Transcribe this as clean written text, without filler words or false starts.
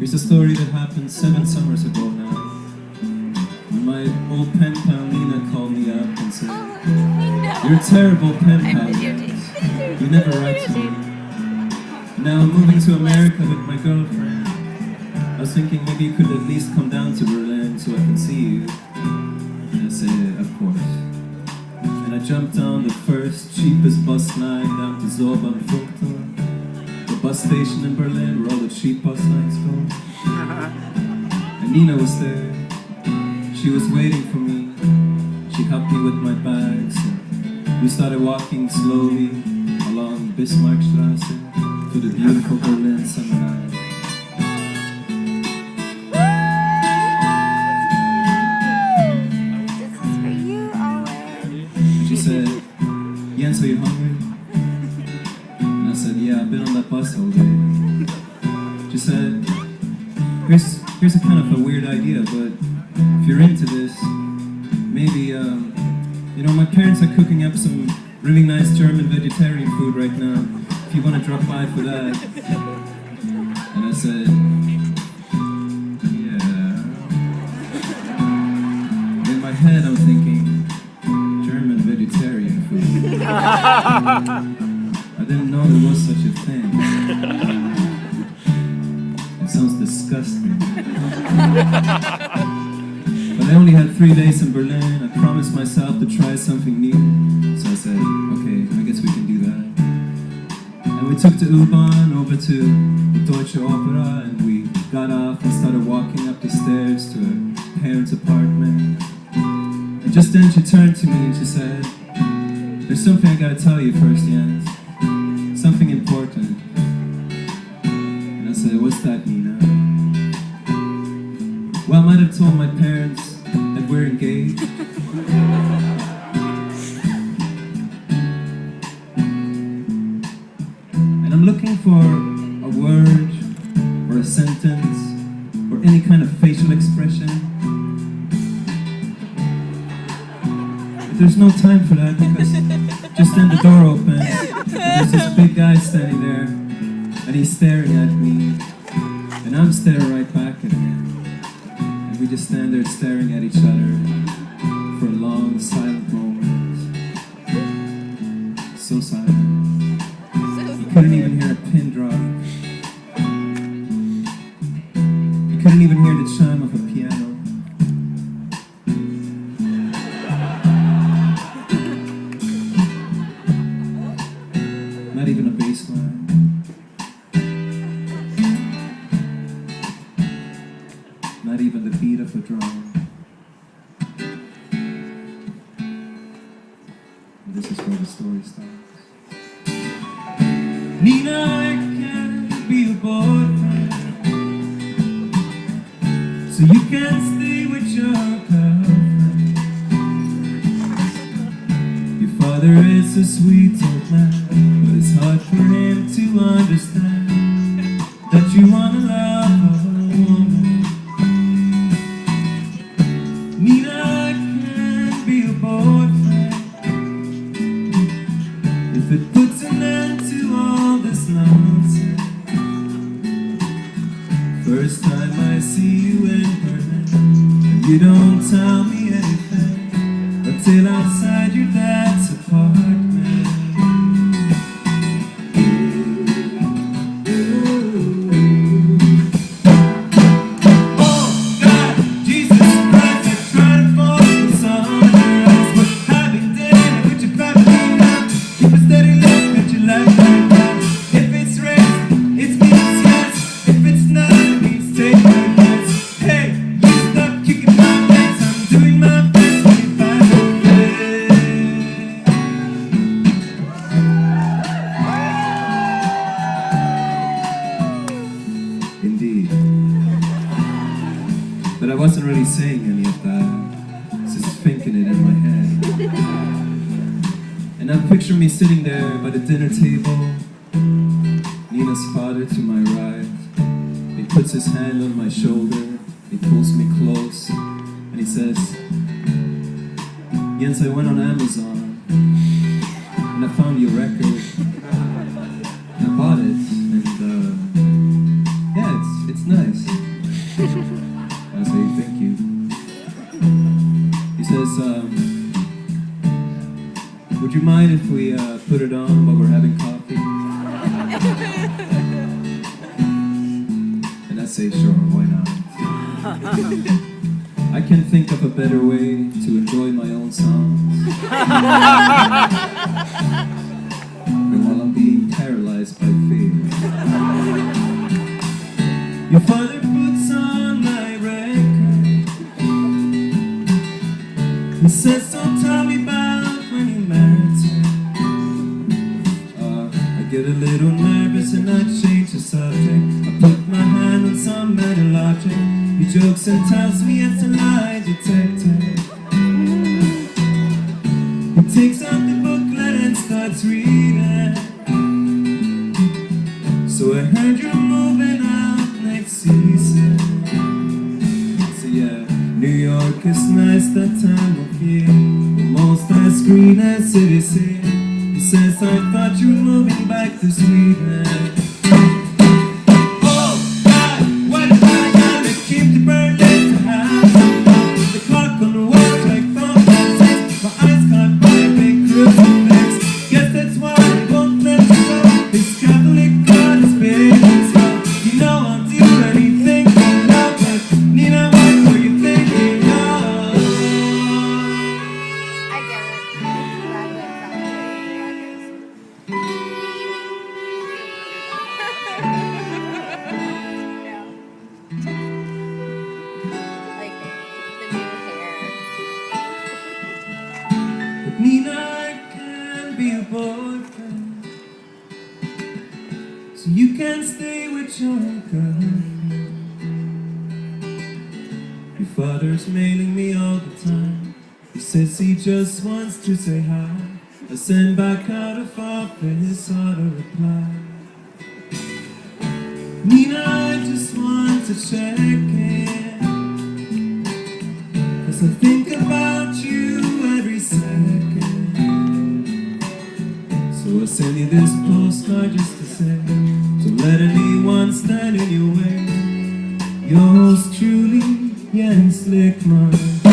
Here's a story that happened 7 summers ago now. When my old pen pal Nina called me up and said, "You're a terrible pen pal, Jens. You never write to me. Now I'm moving to America with my girlfriend. I was thinking maybe you could at least come down to Berlin so I can see you." And I said, "Of course." And I jumped on the first, cheapest bus line down to Zollbahnviertel, the bus station in Berlin where all the cheap bus lines go. And Nina was there. She was waiting for me. She helped me with my bags. And we started walking slowly along Bismarckstraße to the beautiful Berlin summer night. This is for you, Owen. And she said, "Jens, are you hungry?" And I said, "Yeah, I've been on that bus all day." She said, here's a kind of a weird idea, but if you're into this, maybe, my parents are cooking up some really nice German vegetarian food right now. If you want to drop by for that." And I said, "Yeah." In my head, I'm thinking, German vegetarian food. I didn't know there was such a thing. It sounds disgusting. But I only had 3 days in Berlin. I promised myself to try something new. So I said, okay, I guess we can do that. And we took the U-Bahn over to the Deutsche Opera, and we got off and started walking up the stairs to a parents' apartment. And just then she turned to me and she said, "There's something I gotta tell you first, Jens. Something important." And I said, "What's that, Nina?" "Well, I might have told my parents that we're engaged." And I'm looking for a word or a sentence or any kind of facial expression. But there's no time for that because just then the door opens and there's this big guy standing there and he's staring at me and I'm staring right back at him. We just stand there staring at each other for a long, silent moment. So silent. You couldn't even hear a pin drop. You couldn't even hear the chime of a piano. Not even a bass line. Not even the beat of a drum. And this is where the story starts. Nina, I can't be your boyfriend, so you can stay with your girlfriend. Your father is a sweet old man, but it's hard for him to understand that you wanna love a woman. Nina, I can't be your boyfriend if it puts an end to all this nonsense. First time I see you in Berlin, and you don't tell me anything until outside your dad's apartment. Indeed. But I wasn't really saying any of that. I was just thinking it in my head. And now picture me sitting there by the dinner table, Nina's father to my right. He puts his hand on my shoulder, he pulls me close, and he says, "Jens, I went on Amazon, and I found your record. I bought it, and yeah, it's It's nice. I say thank you. He says, would you mind if we put it on while we're having coffee? And I say, sure, why not? I can't think of a better way to enjoy my own songs than while I'm being paralyzed by fear. Your father puts on my record. He says, don't tell me about when you married her. I get a little nervous and I change the subject. I put my hand on some metal logic. He jokes and tells me it's a lie detector. He takes out the booklet and starts reading. So I heard you're moving out next season. So yeah, New York is nice that time of year. Almost as green as cities here. He says, I thought you were moving back to Sweden. Nina, I can be your boyfriend, so you can stay with your girlfriend. Your father's mailing me all the time. He says he just wants to say hi. I send back out of office auto reply. Nina, I just want to check in, 'cause I think about you every second. So I send you this postcard just to say, don't let anyone stand in your way. Yours truly, Lekman.